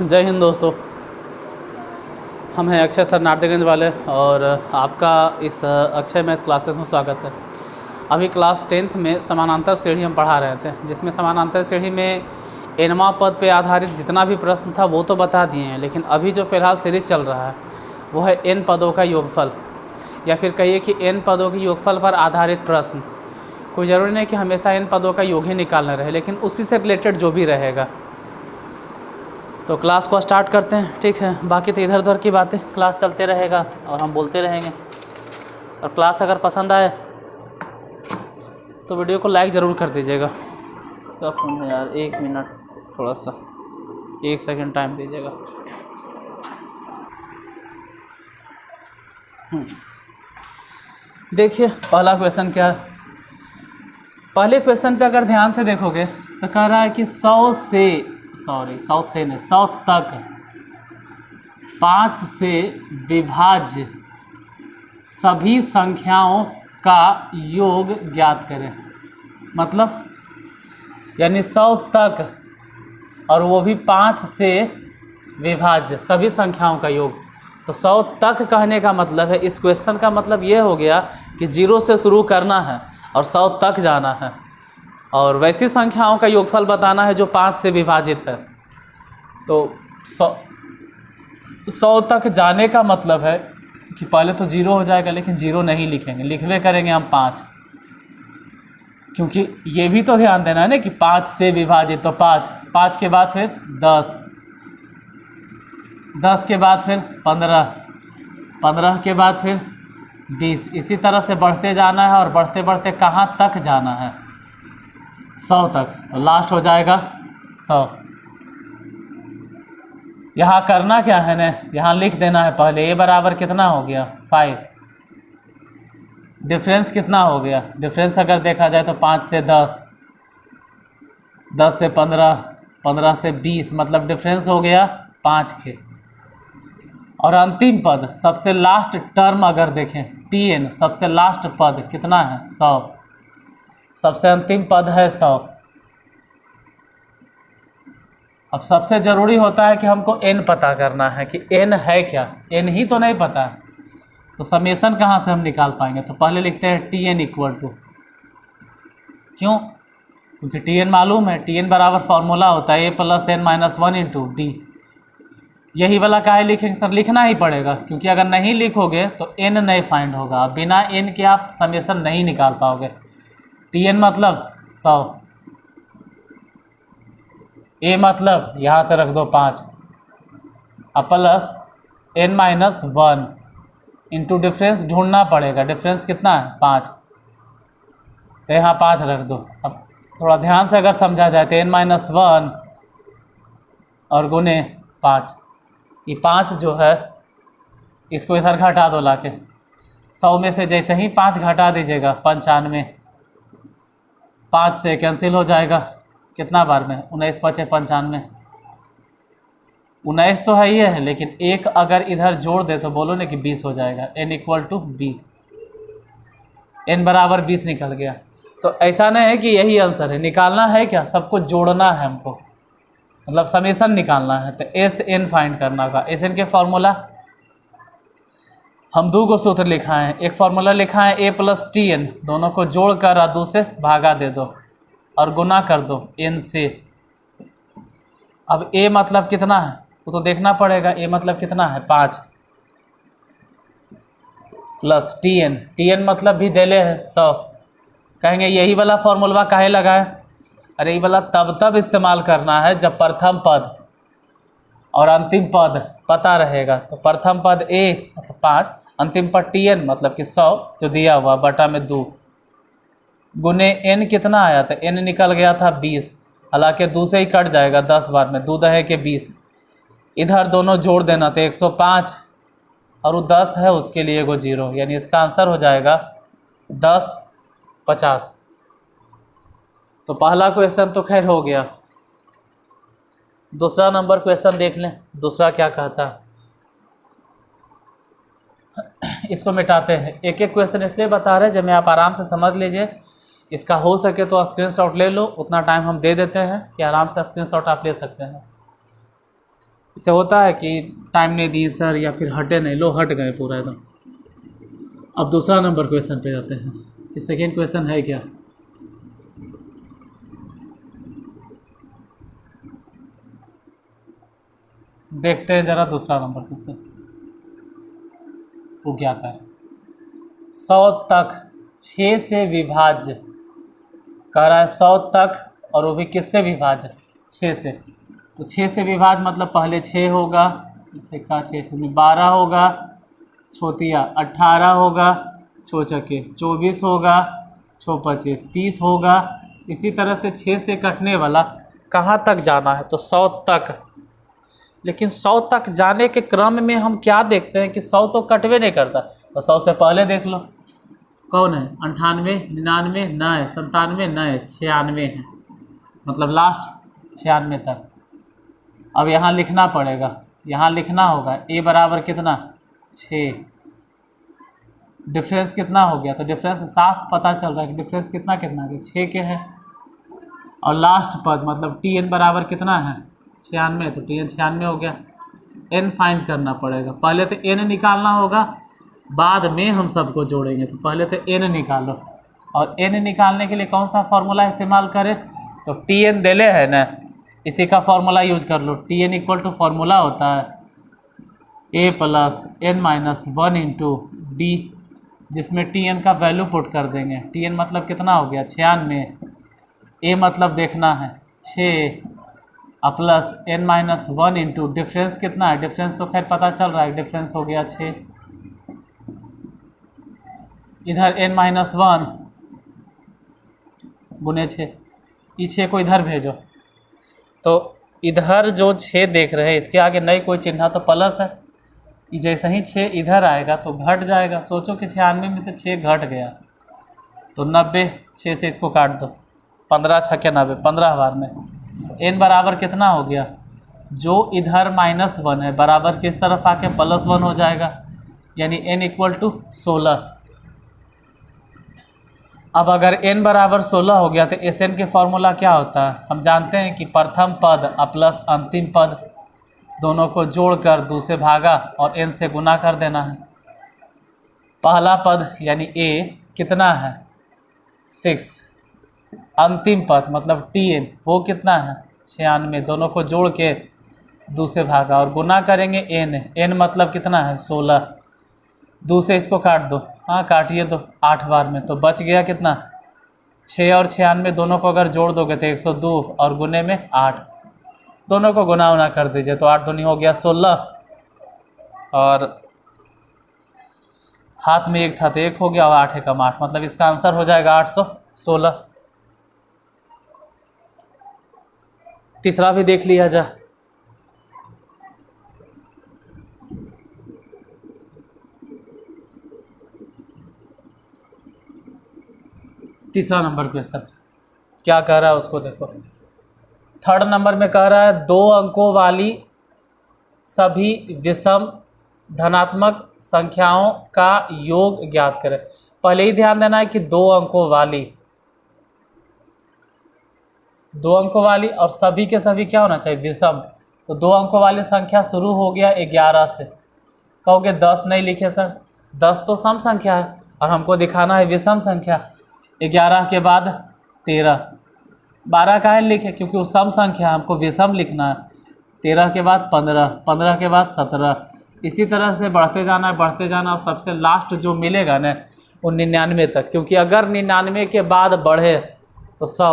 जय हिंद दोस्तों, हम हैं अक्षय सर नाट्यगंज वाले और आपका इस अक्षय मैथ क्लासेस में स्वागत है। अभी क्लास 10th में समानांतर श्रेणी हम पढ़ा रहे थे, जिसमें समानांतर श्रेणी में nवां पद पे आधारित जितना भी प्रश्न था वो तो बता दिए हैं, लेकिन अभी जो फ़िलहाल सीरीज चल रहा है वो है n पदों का योगफल, या फिर कहिए कि n पदों के योगफल पर आधारित प्रश्न। कोई ज़रूरी नहीं कि हमेशा n पदों का योग ही निकालना रहे, लेकिन उसी से रिलेटेड जो भी रहेगा। तो क्लास को स्टार्ट करते हैं, ठीक है। बाकी तो इधर उधर की बातें, क्लास चलते रहेगा और हम बोलते रहेंगे। और क्लास अगर पसंद आए तो वीडियो को लाइक ज़रूर कर दीजिएगा। इसका फ़ोन है यार, 1 मिनट, थोड़ा सा 1 सेकंड टाइम दीजिएगा। देखिए पहला क्वेश्चन क्या है। पहले क्वेश्चन पे अगर ध्यान से देखोगे तो कह रहा है कि 100 तक 5 से विभाज्य सभी संख्याओं का योग ज्ञात करें। मतलब यानी 100 तक, और वो भी 5 से विभाज्य सभी संख्याओं का योग। तो 100 तक कहने का मतलब है, इस क्वेश्चन का मतलब ये हो गया कि 0 से शुरू करना है और 100 तक जाना है, और वैसी संख्याओं का योगफल बताना है जो 5 से विभाजित है। तो 100 तक जाने का मतलब है कि पहले तो 0 हो जाएगा, लेकिन 0 नहीं लिखेंगे, लिखवे करेंगे हम 5, क्योंकि ये भी तो ध्यान देना है ना कि 5 से विभाजित। तो 5 के बाद फिर 10 के बाद फिर 15 के बाद फिर 20, इसी तरह से बढ़ते जाना है, और बढ़ते बढ़ते कहाँ तक जाना है, 100 तक। तो लास्ट हो जाएगा 100। यहाँ करना क्या है ना, यहाँ लिख देना है पहले a बराबर कितना हो गया 5। डिफरेंस कितना हो गया, डिफरेंस अगर देखा जाए तो 5 से 10, 10 से 15, 15 से 20, मतलब डिफरेंस हो गया 5 के। और अंतिम पद, सबसे लास्ट टर्म अगर देखें tn, सबसे लास्ट पद कितना है 100, सबसे अंतिम पद है 100। अब सबसे ज़रूरी होता है कि हमको n पता करना है कि n है क्या, n ही तो नहीं पता है, तो समेसन कहाँ से हम निकाल पाएंगे। तो पहले लिखते हैं tn इक्वल टू, क्यों, क्योंकि tn मालूम है, tn बराबर फॉर्मूला होता है a plus n minus 1 into D. यही वाला काहे लिखेंगे सर, लिखना ही पड़ेगा, क्योंकि अगर नहीं लिखोगे तो n नहीं फाइंड होगा, बिना n के आप समेसन नहीं निकाल पाओगे। tn मतलब 100, a मतलब यहाँ से रख दो 5, अब plus n minus 1 into difference ढूंढना पड़ेगा, डिफरेंस कितना है 5, तो यहाँ 5 रख दो। अब थोड़ा ध्यान से अगर समझा जाए तो n माइनस 1 और गुने 5, ये 5 जो है इसको इधर घटा दो लाके, 100 में से जैसे ही 5 घटा दीजिएगा 95, 5 से कैंसिल हो जाएगा, कितना बार में 19 बचे 95, 19 तो है ही है, लेकिन एक अगर इधर जोड़ दे तो बोलो ना कि 20 हो जाएगा। n इक्वल टू 20, n बराबर 20 निकल गया। तो ऐसा नहीं है कि यही आंसर है, निकालना है क्या, सबको जोड़ना है हमको, मतलब समेसन निकालना है। तो एस एन फाइंड करना होगा। एस एन के फॉर्मूला हम 2 को सूत्र लिखा है, एक फार्मूला लिखा है a प्लस टी एन, दोनों को जोड़ कर 2 से भागा दे दो और गुना कर दो n से। अब a मतलब कितना है वो तो देखना पड़ेगा, a मतलब कितना है 5 प्लस टी एन मतलब भी देले है 100। कहेंगे यही वाला फॉर्मूला काहे लगाए, अरे ये वाला तब इस्तेमाल करना है जब प्रथम पद और अंतिम पद पता रहेगा। तो प्रथम पद a मतलब 5, अंतिम पद tn मतलब कि 100 जो दिया हुआ बटा में 2, गुने n कितना आया था, n निकल गया था 20, हालांकि 2 से ही कट जाएगा 10 बार में, 2 दहे के 20, इधर दोनों जोड़ देना तो 105, और वो 10 है उसके लिए एगो 0, यानी इसका आंसर हो जाएगा 10 50। तो पहला क्वेश्चन तो खैर हो गया। दूसरा नंबर क्वेश्चन देख लें, दूसरा क्या कहता है, इसको मिटाते हैं। एक एक क्वेश्चन इसलिए बता रहे हैं जब मैं आप आराम से समझ लीजिए, इसका हो सके तो स्क्रीनशॉट ले लो, उतना टाइम हम दे देते हैं कि आराम से स्क्रीनशॉट आप ले सकते हैं। इससे होता है कि टाइम नहीं दिए सर या फिर हटे नहीं, लो हट गए पूरा एकदम। अब दूसरा नंबर क्वेश्चन पे जाते हैं कि सेकेंड क्वेश्चन है क्या। देखते हैं जरा दूसरा नंबर क्वेश्चन वो क्या कह रहा है। 100 तक 6 से विभाज्य कह रहा है, 100 तक, और वो भी किससे विभाज्य, 6 से। तो 6 से विभाज्य मतलब पहले 6 होगा, 6 का 6 में 12 होगा, छोतिया 18 होगा, छोचके 24 होगा, छोपचे 30 होगा। इसी तरह से 6 से कटने वाला कहाँ तक जाना है, तो 100 तक। लेकिन 100 तक जाने के क्रम में हम क्या देखते हैं कि 100 तो कटवे नहीं करता, तो 100 से पहले देख लो कौन है, 98, 99, नए 97, नए 96 है, मतलब लास्ट 96 तक। अब यहाँ लिखना पड़ेगा, यहाँ लिखना होगा a बराबर कितना 6, डिफरेंस कितना हो गया, तो डिफरेंस साफ पता चल रहा है कि डिफरेंस कितना कितना है 6 के है। और लास्ट पद मतलब tn बराबर कितना है 96, तो tn 96 हो गया। n फाइंड करना पड़ेगा, पहले तो n निकालना होगा, बाद में हम सबको जोड़ेंगे। तो पहले तो n निकालो, और n निकालने के लिए कौन सा फार्मूला इस्तेमाल करें, तो tn देले है ना, इसी का फार्मूला यूज कर लो। tn इक्वल टू फार्मूला होता है a plus n minus 1 into D, जिसमें tn का वैल्यू पुट कर देंगे। tn मतलब कितना हो गया 96, a मतलब देखना है 6 plus n minus 1 into difference कितना है, डिफरेंस तो खैर पता चल रहा है, डिफरेंस हो गया 6, इधर n माइनस 1 गुने 6, ये 6 को इधर भेजो, तो इधर जो 6 देख रहे हैं इसके आगे नहीं कोई चिन्ह तो प्लस है, ये जैसे ही 6 इधर आएगा तो घट जाएगा। सोचो कि 96 में से 6 घट गया तो 90, 6 से इसको काट दो, 15 छक्के 90, 15 बार में। तो n बराबर कितना हो गया, जो इधर -1 है बराबर किस तरफ आके +1 हो जाएगा, यानी n इक्वल टू 16। अब अगर n बराबर 16 हो गया तो Sn के फॉर्मूला क्या होता है, हम जानते हैं कि प्रथम पद प्लस अंतिम पद दोनों को जोड़कर 2 से भागा और n से गुना कर देना है। पहला पद यानी a कितना है 6, अंतिम पद मतलब tn वो कितना है 96, दोनों को जोड़ के 2 से भागा और गुना करेंगे n मतलब कितना है 16, 2 से इसको काट दो, हाँ काटिए दो 8 बार में, तो बच गया कितना 6 और 96, दोनों को अगर जोड़ दोगे तो 102 और गुने में 8, दोनों को गुना उना कर दीजिए तो 8 दूनी हो गया 16, और हाथ में 1 था तो 1 हो गया, और 8 एकम 8, मतलब इसका आंसर हो जाएगा 816। तीसरा भी देख लिया जा। तीसरा नंबर क्वेश्चन क्या कह रहा है उसको देखो। थर्ड नंबर में कह रहा है 2 अंकों वाली सभी विषम धनात्मक संख्याओं का योग ज्ञात करें। पहले ही ध्यान देना है कि 2 अंकों वाली, 2 अंकों वाली और सभी के सभी क्या होना चाहिए विषम। तो 2 अंकों वाली संख्या शुरू हो गया 11 से, कहोगे 10 नहीं लिखे सर, 10 तो सम संख्या है और हमको दिखाना है विषम संख्या। 11 के बाद 13, 12 काहे लिखे क्योंकि वो सम संख्या हमको विषम लिखना है। 13 के बाद 15, 15 के बाद 17, इसी तरह से बढ़ते जाना है बढ़ते जाना, और सबसे लास्ट जो मिलेगा ना वो 99 तक, क्योंकि अगर 99 के बाद बढ़े तो 100,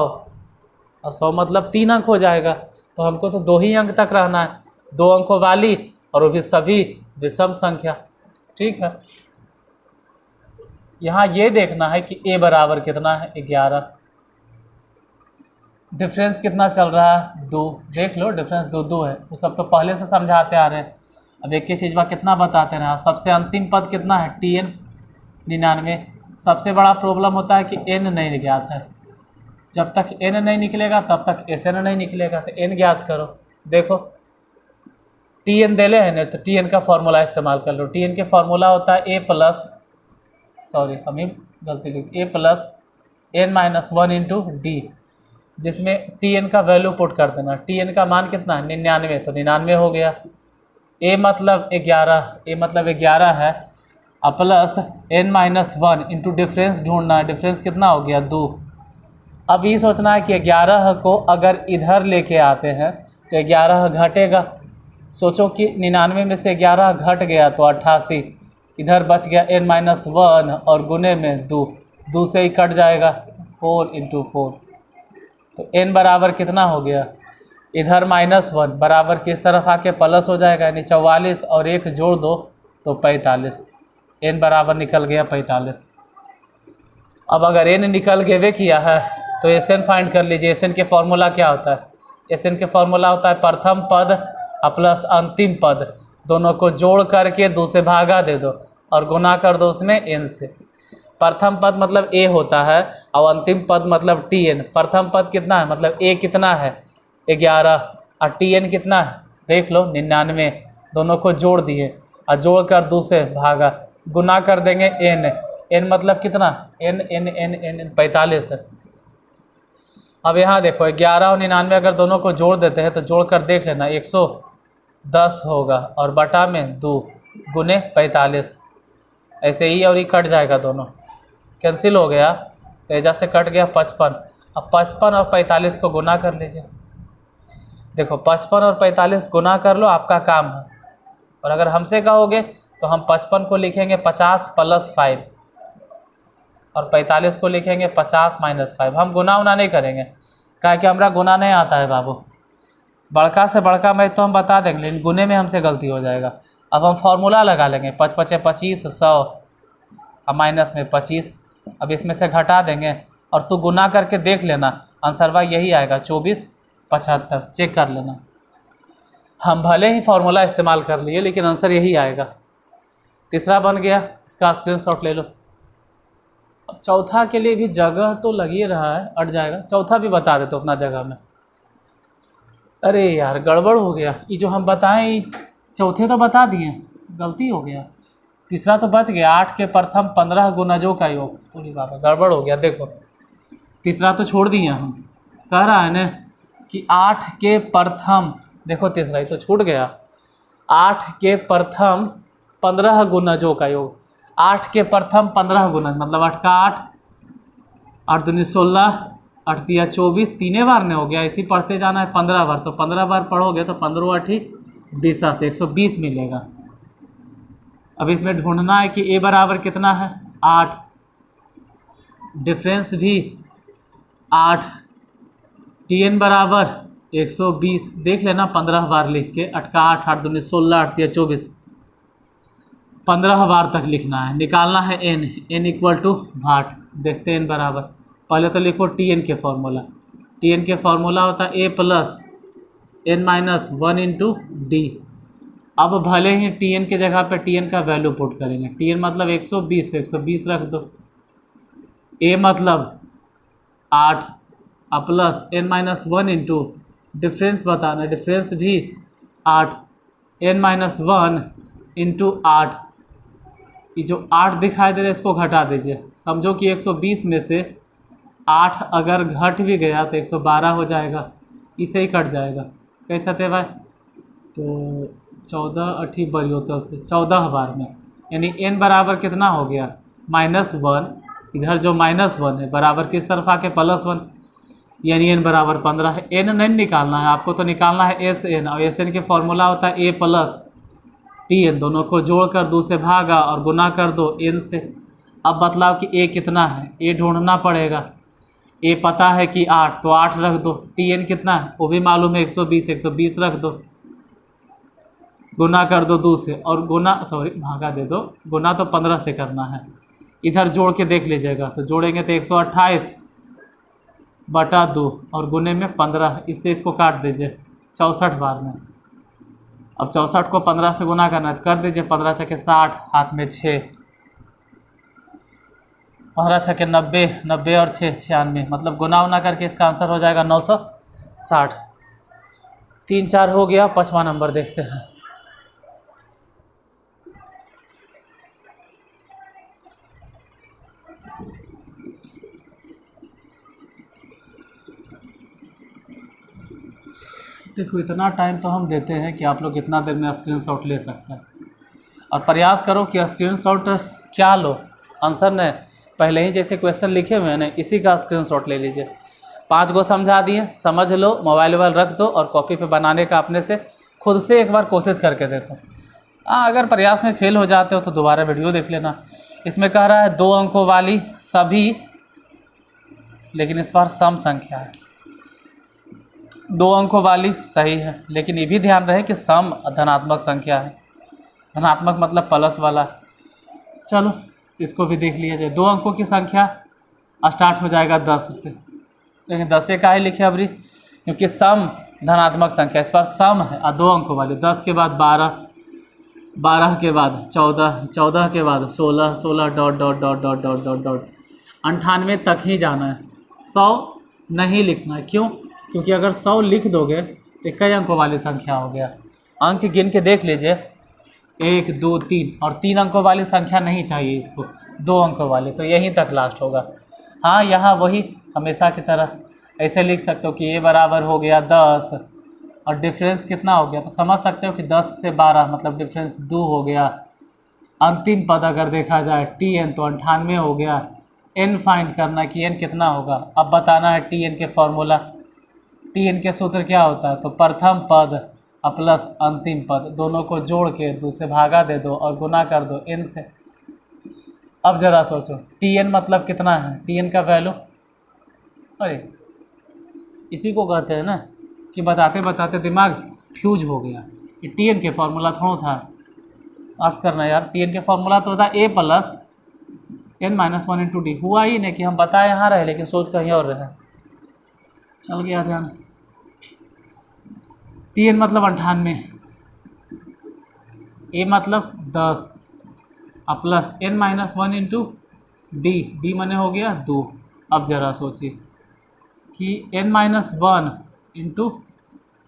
और 100 मतलब 3 अंक हो जाएगा, तो हमको तो 2 ही अंक तक रहना है, 2 अंकों वाली और वो भी सभी विषम संख्या। ठीक है, यहाँ ये देखना है कि a बराबर कितना है 11, डिफरेंस कितना चल रहा है 2, देख लो डिफरेंस 2 है, वो सब तो पहले से समझाते आ रहे हैं। अब एक ही चीज़ कितना बताते रहे। सबसे अंतिम पद कितना है tn 99। सबसे बड़ा प्रॉब्लम होता है कि n नहीं ज्ञात है, जब तक n नहीं निकलेगा तब तक Sn नहीं निकलेगा, तो n ज्ञात करो। देखो tn देले है ना, तो tn का फॉर्मूला इस्तेमाल कर लो। tn के फॉर्मूला होता है हम ही गलती लिख a plus n minus 1 into D, जिसमें टी एन का वैल्यू पुट कर देना। टी एन का मान कितना है 99, तो 99 हो गया। ए मतलब 11 है, और प्लस n-1 इंटू डिफरेंस ढूंढना है। डिफरेंस कितना हो गया 2। अब ये सोचना है कि 11 को अगर इधर लेके आते हैं तो 11 घटेगा। सोचो कि 99 में से 11 घट गया तो 88, इधर बच गया n-1 और गुने में 2 से ही कट जाएगा 4 इंटू 4। तो n बराबर कितना हो गया, इधर -1 बराबर किस तरफ आके प्लस हो जाएगा, यानी 44 और 1 जोड़ दो तो 45। n बराबर निकल गया 45। अब अगर n निकल के वे किया है तो एस एन फाइंड कर लीजिए। एस एन के फॉर्मूला क्या होता है, एस एन के फॉर्मूला होता है प्रथम पद प्लस अंतिम पद, दोनों को जोड़ करके 2 से भागा दे दो और गुना कर दो उसमें n से। प्रथम पद मतलब a होता है और अंतिम पद मतलब tn। प्रथम पद कितना है मतलब a कितना है 11 और tn कितना है देख लो 99, दोनों को जोड़ दिए और जोड़ कर 2 से भागा, गुना कर देंगे n मतलब कितना n 45 है। अब यहाँ देखो 11 और 99 अगर दोनों को जोड़ देते हैं तो जोड़ कर देख लेना 110 होगा और बटा में 2 गुने 45। ऐसे ही और ही कट जाएगा, दोनों कैंसिल हो गया तो एजा से कट गया 55। अब 55 और 45 को गुना कर लीजिए। देखो 55 और 45 गुना कर लो, आपका काम है। और अगर हमसे कहोगे तो हम 55 को लिखेंगे 50 + 5 और 45 को लिखेंगे 50 - 5। हम गुना उना नहीं करेंगे, क्या कि हमारा गुना नहीं आता है बाबू। बड़का से बड़का मैथ तो हम बता देंगे, लेकिन गुने में हमसे गलती हो जाएगा। अब हम फार्मूला लगा लेंगे 5 × 5 = 25, 100 और माइनस में 25। अब इसमें से घटा देंगे और तू गुना करके देख लेना, आंसरवा यही आएगा 24 75। चेक कर लेना, हम भले ही फार्मूला इस्तेमाल कर लिए लेकिन आंसर यही आएगा। तीसरा बन गया, इसका स्क्रीनशॉट ले लो। अब चौथा के लिए भी जगह तो लग ही रहा है, अट जाएगा। चौथा भी बता देते अपना जगह में। अरे यार गड़बड़ हो गया, ये जो हम बताएं चौथे तो बता दिए, गलती हो गया। तीसरा तो बच गया, 8 के प्रथम 15 गुणजों का योग। पूरी बाबा गड़बड़ हो गया। देखो तीसरा तो छोड़ दिए हम, कह रहा है ना कि 8 के प्रथम, देखो तीसरा ही तो छूट गया। 8 के प्रथम 15 गुणजों का योग। 8 के प्रथम 15 गुणज मतलब 8 का 8, 8 दूनी 16, 8 तिया 24, 3 बार ने हो गया। इसी पढ़ते जाना है 15 बार, तो 15 बार पढ़ोगे तो 15 8 20 से 120 मिलेगा। अब इसमें ढूंढना है कि a बराबर कितना है 8, डिफरेंस भी 8, tn बराबर 120। देख लेना 15 बार लिख के, 8 का 8, 8 दूनी 16, 8 तिया 24, 15 बार तक लिखना है। निकालना है n इक्वल टू वाट। देखते हैं n बराबर, पहले तो लिखो tn के फॉर्मूला। tn के फॉर्मूला होता है a + n-1 इंटू डी। अब भले ही tn के जगह पे tn का वैल्यू पुट करेंगे। tn मतलब 120 तो 120 रख दो। a मतलब 8 प्लस n-1 इंटू डिफरेंस बताना, डिफरेंस भी 8, n-1 इंटू 8। ये जो 8 दिखाई दे रहा है इसको घटा दीजिए। समझो कि 120 में से 8 अगर घट भी गया तो 112 हो जाएगा, इसे ही कट जाएगा। कैसा थे भाई, तो 14 8 बरियोतल से 14 बार में, यानी n बराबर कितना हो गया -1। इधर जो -1 है बराबर किस तरफ आके +1, यानी n बराबर 15 है। n नहीं निकालना है आपको, तो निकालना है Sn, और Sn के फॉर्मूला होता है a + tn। दोनों को जोड़ कर 2 से भागा और गुना कर दो n से। अब बतलाओ कि a कितना है, a ढूंढना पड़ेगा। a पता है कि 8, तो 8 रख दो। tn कितना है वो भी मालूम है 120, 120 रख दो। गुना कर दो 2 से, और भागा दे दो। गुना तो 15 से करना है, इधर जोड़ के देख लीजिएगा। तो जोड़ेंगे तो 128 बटा 2 और गुने में 15, इससे इसको काट दीजिए 64 बार में। अब 64 को 15 से गुना करना है तो कर दीजिए। 15 × 60, हाथ में 6, 15 × 90, 90 और 6 96, मतलब गुना उना करके इसका आंसर हो जाएगा 960। 3 4 हो गया। 5वां नंबर देखते हैं। देखो इतना टाइम तो हम देते हैं कि आप लोग इतना देर में स्क्रीनशॉट ले सकते हैं, और प्रयास करो कि स्क्रीनशॉट क्या लो, आंसर ने पहले ही जैसे क्वेश्चन लिखे हुए हैं ना इसी का स्क्रीनशॉट ले लीजिए। 5 गो समझा दिए, समझ लो, मोबाइल वोबाइल रख दो और कॉपी पे बनाने का अपने से खुद से एक बार कोशिश करके देखो। अगर प्रयास में फेल हो जाते हो तो दोबारा वीडियो देख लेना। इसमें कह रहा है 2 अंकों वाली सभी, लेकिन इस बार सम संख्या है। 2 अंकों वाली सही है, लेकिन ये भी ध्यान रहे कि सम धनात्मक संख्या है। धनात्मक मतलब प्लस वाला। चलो इसको भी देख लिया जाए। 2 अंकों की संख्या स्टार्ट हो जाएगा 10 से, लेकिन 10 से काहे लिखे अबरी, क्योंकि सम धनात्मक संख्या, इस बार सम है और 2 अंकों वाली। 10 के बाद 12, 12 के बाद 14, 14 के बाद 16, 16 dot dot dot dot dot dot dot 98 तक ही जाना है। 100 नहीं लिखना है। क्यों? क्योंकि अगर 100 लिख दोगे तो कई अंकों वाली संख्या हो गया। अंक गिन के देख लीजिए, 1 2 3, और 3 अंकों वाली संख्या नहीं चाहिए इसको, 2 अंकों वाली, तो यहीं तक लास्ट होगा। हाँ, यहाँ वही हमेशा की तरह ऐसे लिख सकते हो कि ये बराबर हो गया 10 और डिफरेंस कितना हो गया, तो समझ सकते हो कि 10 से 12 मतलब डिफरेंस 2 हो गया। अंतिम पद अगर देखा जाए tn तो 98 हो गया। n फाइंड करना कि n कितना होगा। अब बताना है tn के फॉर्मूला, tn के सूत्र क्या होता है, तो प्रथम पद प्लस अंतिम पद दोनों को जोड़ के 2 से भागा दे दो और गुना कर दो n से। अब ज़रा सोचो tn मतलब कितना है, tn का वैल्यू, अरे इसी को कहते हैं ना कि बताते बताते दिमाग फ्यूज हो गया। ये tn के फॉर्मूला थोड़ा था, माफ़ करना यार, tn के फॉर्मूला तो होता a plus n-1 into D. हुआ ही नहीं कि हम बताए यहाँ रहे लेकिन सोच कहीं और रहे, चल गया ध्यान। tn मतलब 98, a मतलब 10 और plus n-1 into D, D मने हो गया 2। अब ज़रा सोचिए कि n-1 इंटू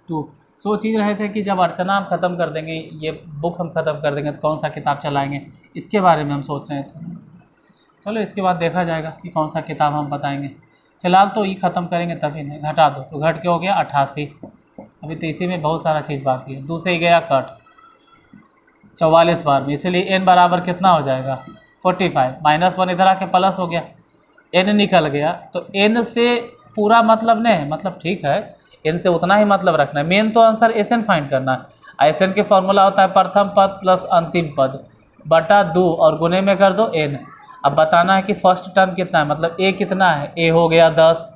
2। सोच ही रहे थे कि जब अर्चना हम ख़त्म कर देंगे, ये बुक हम ख़त्म कर देंगे तो कौन सा किताब चलाएंगे, इसके बारे में हम सोच रहे थे। चलो इसके बाद देखा जाएगा कि कौन सा किताब हम बताएंगे। फ़िलहाल तो ये ख़त्म करेंगे तभी नहीं, घटा दो तो घट के हो गया 88। अभी तो इसी में बहुत सारा चीज़ बाकी है। 2 से ही गया कट 44 बार में, इसलिए n बराबर कितना हो जाएगा 45। -1 इधर आके प्लस हो गया, n निकल गया, तो n से पूरा मतलब नहीं, मतलब ठीक है n से उतना ही मतलब रखना है। मेन तो आंसर Sn फाइंड करना है। Sn के फॉर्मूला होता है प्रथम पद प्लस अंतिम पद बटा 2 और गुने में कर दो n। अब बताना है कि फर्स्ट टर्म कितना है, मतलब a कितना है, a हो गया 10।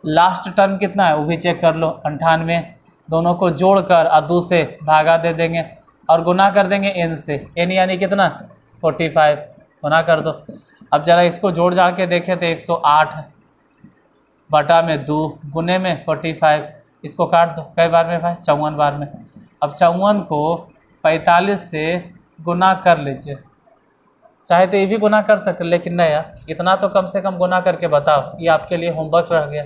लास्ट टर्म कितना है वो भी चेक कर लो 98। दोनों को जोड़कर और 2 से भागा दे देंगे और गुना कर देंगे n से। n यानी कितना 45, गुना कर दो। अब ज़रा इसको जोड़ जाड़ के देखें तो 108 बटा में 2 गुने में 45। इसको काट दो, कई बार में भाई 54 बार में। अब 54 को 45 से गुना कर लीजिए, चाहे तो ये भी गुना कर सकते, लेकिन नहीं यार, इतना तो कम से कम गुना करके बताओ, ये आपके लिए होमवर्क रह गया।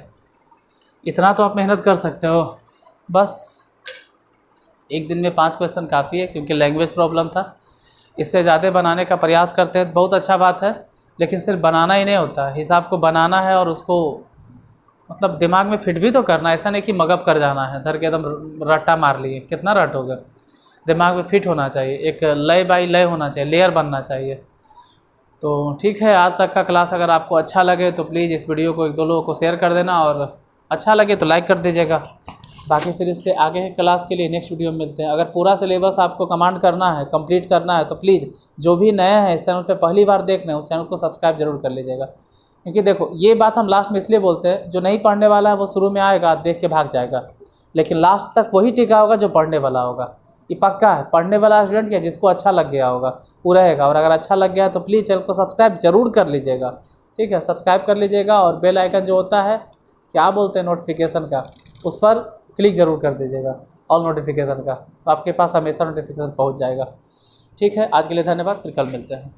इतना तो आप मेहनत कर सकते हो। बस एक दिन में 5 क्वेश्चन काफ़ी है, क्योंकि लैंग्वेज प्रॉब्लम था। इससे ज़्यादा बनाने का प्रयास करते हैं, बहुत अच्छा बात है, लेकिन सिर्फ बनाना ही नहीं होता, हिसाब को बनाना है और उसको मतलब दिमाग में फिट भी तो करना है। ऐसा नहीं कि मगअप कर जाना है, धर के एकदम रट्टा मार लिए, कितना रट होगा। दिमाग में फिट होना चाहिए, एक लय बाई लय होना चाहिए, लेयर बनना चाहिए। तो ठीक है, आज तक का क्लास अगर आपको अच्छा लगे तो प्लीज़ इस वीडियो को 1-2 लोगों को शेयर कर देना, और अच्छा लगे तो लाइक कर दीजिएगा। बाकी फिर इससे आगे के क्लास के लिए नेक्स्ट वीडियो में मिलते हैं। अगर पूरा सिलेबस आपको कमांड करना है, कंप्लीट करना है, तो प्लीज़ जो भी नया है इस चैनल पे पहली बार देख रहे हैं, उस चैनल को सब्सक्राइब जरूर कर लीजिएगा। क्योंकि देखो ये बात हम लास्ट में इसलिए बोलते हैं, जो नहीं पढ़ने वाला है वो शुरू में आएगा, देख के भाग जाएगा, लेकिन लास्ट तक वही टिका होगा जो पढ़ने वाला होगा। ये पक्का है, पढ़ने वाला स्टूडेंट या जिसको अच्छा लग गया होगा वो रहेगा। और अगर अच्छा लग गया तो प्लीज़ चैनल को सब्सक्राइब जरूर कर लीजिएगा, ठीक है, सब्सक्राइब कर लीजिएगा। और बेल आइकन जो होता है, क्या बोलते हैं, नोटिफिकेशन का, उस पर क्लिक ज़रूर कर दीजिएगा, ऑल नोटिफिकेशन का, तो आपके पास हमेशा नोटिफिकेशन पहुंच जाएगा। ठीक है, आज के लिए धन्यवाद, फिर कल मिलते हैं।